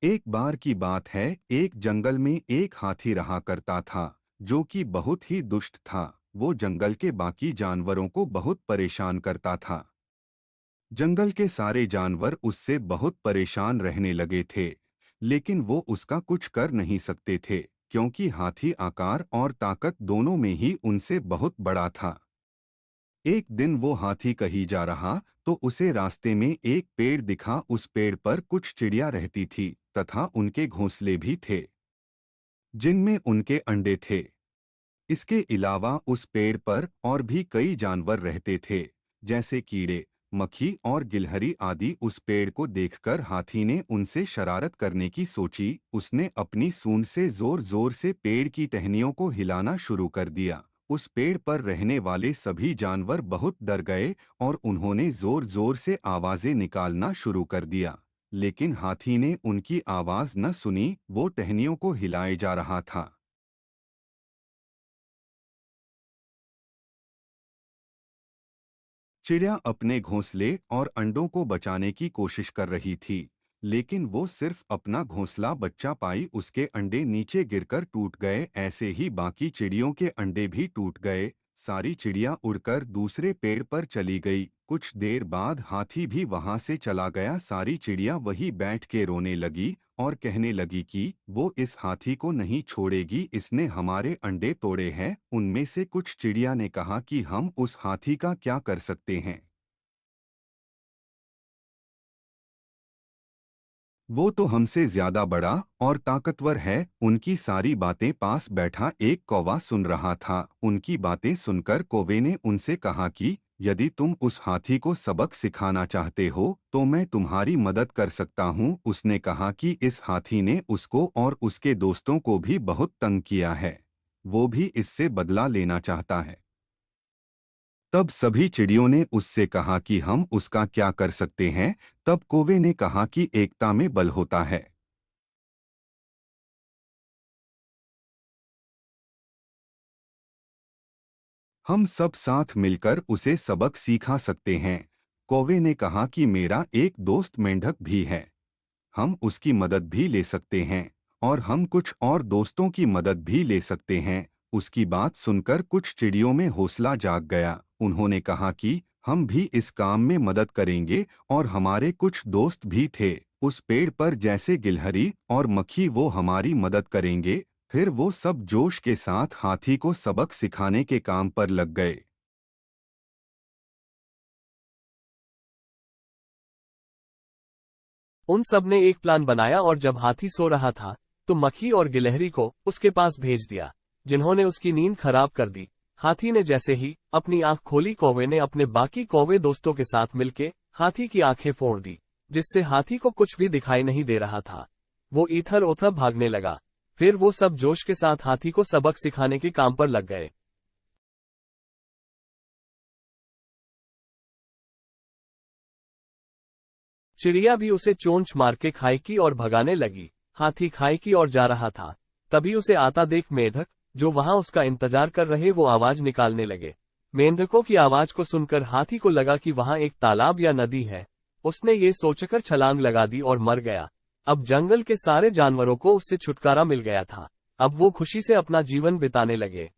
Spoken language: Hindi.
एक बार की बात है, एक जंगल में एक हाथी रहा करता था, जो कि बहुत ही दुष्ट था। वो जंगल के बाकी जानवरों को बहुत परेशान करता था। जंगल के सारे जानवर उससे बहुत परेशान रहने लगे थे, लेकिन वो उसका कुछ कर नहीं सकते थे, क्योंकि हाथी आकार और ताकत दोनों में ही उनसे बहुत बड़ा था। एक दिन वो हाथी कहीं जा रहा तो उसे रास्ते में एक पेड़ दिखा। उस पेड़ पर कुछ चिड़िया रहती थी तथा उनके घोंसले भी थे, जिनमें उनके अंडे थे। इसके अलावा उस पेड़ पर और भी कई जानवर रहते थे, जैसे कीड़े, मक्खी और गिलहरी आदि। उस पेड़ को देखकर हाथी ने उनसे शरारत करने की सोची। उसने अपनी सूंड से जोर जोर से पेड़ की टहनियों को हिलाना शुरू कर दिया। उस पेड़ पर रहने वाले सभी जानवर बहुत डर गए और उन्होंने जोर जोर से आवाजें निकालना शुरू कर दिया, लेकिन हाथी ने उनकी आवाज न सुनी। वो टहनियों को हिलाए जा रहा था। चिड़िया अपने घोंसले और अंडों को बचाने की कोशिश कर रही थी, लेकिन वो सिर्फ अपना घोंसला बचा पाई। उसके अंडे नीचे गिरकर टूट गए। ऐसे ही बाकी चिड़ियों के अंडे भी टूट गए। सारी चिड़िया उड़कर दूसरे पेड़ पर चली गई। कुछ देर बाद हाथी भी वहां से चला गया। सारी चिड़िया वहीं बैठ के रोने लगी और कहने लगी कि वो इस हाथी को नहीं छोड़ेगी, इसने हमारे अंडे तोड़े हैं। उनमें से कुछ चिड़िया ने कहा कि हम उस हाथी का क्या कर सकते हैं, वो तो हमसे ज्यादा बड़ा और ताकतवर है। उनकी सारी बातें पास बैठा एक कौवा सुन रहा था। उनकी बातें सुनकर कौवे ने उनसे कहा कि यदि तुम उस हाथी को सबक सिखाना चाहते हो तो मैं तुम्हारी मदद कर सकता हूँ। उसने कहा कि इस हाथी ने उसको और उसके दोस्तों को भी बहुत तंग किया है, वो भी इससे बदला लेना चाहता है। तब सभी चिड़ियों ने उससे कहा कि हम उसका क्या कर सकते हैं। तब कौवे ने कहा कि एकता में बल होता है। हम सब साथ मिलकर उसे सबक सिखा सकते हैं। कौवे ने कहा कि मेरा एक दोस्त मेंढक भी है, हम उसकी मदद भी ले सकते हैं और हम कुछ और दोस्तों की मदद भी ले सकते हैं। उसकी बात सुनकर कुछ चिड़ियों में हौसला जाग गया। उन्होंने कहा कि हम भी इस काम में मदद करेंगे और हमारे कुछ दोस्त भी थे उस पेड़ पर, जैसे गिलहरी और मक्खी, वो हमारी मदद करेंगे। फिर वो सब जोश के साथ हाथी को सबक सिखाने के काम पर लग गए। उन सब ने एक प्लान बनाया और जब हाथी सो रहा था तो मक्खी और गिलहरी को उसके पास भेज दिया, जिन्होंने उसकी नींद खराब कर दी। हाथी ने जैसे ही अपनी आंख खोली, कौवे ने अपने बाकी कौवे दोस्तों के साथ मिलके हाथी की आंखें फोड़ दी, जिससे हाथी को कुछ भी दिखाई नहीं दे रहा था। वो इधर उधर भागने लगा। फिर वो सब जोश के साथ हाथी को सबक सिखाने के काम पर लग गए। चिड़िया भी उसे चोंच मार के खाई और भगाने लगी। हाथी खाई की ओर जा रहा था, तभी उसे आता देख मेंढक, जो वहां उसका इंतजार कर रहे, वो आवाज निकालने लगे। मेंढकों की आवाज को सुनकर हाथी को लगा कि वहां एक तालाब या नदी है। उसने ये सोचकर छलांग लगा दी और मर गया। अब जंगल के सारे जानवरों को उससे छुटकारा मिल गया था। अब वो खुशी से अपना जीवन बिताने लगे।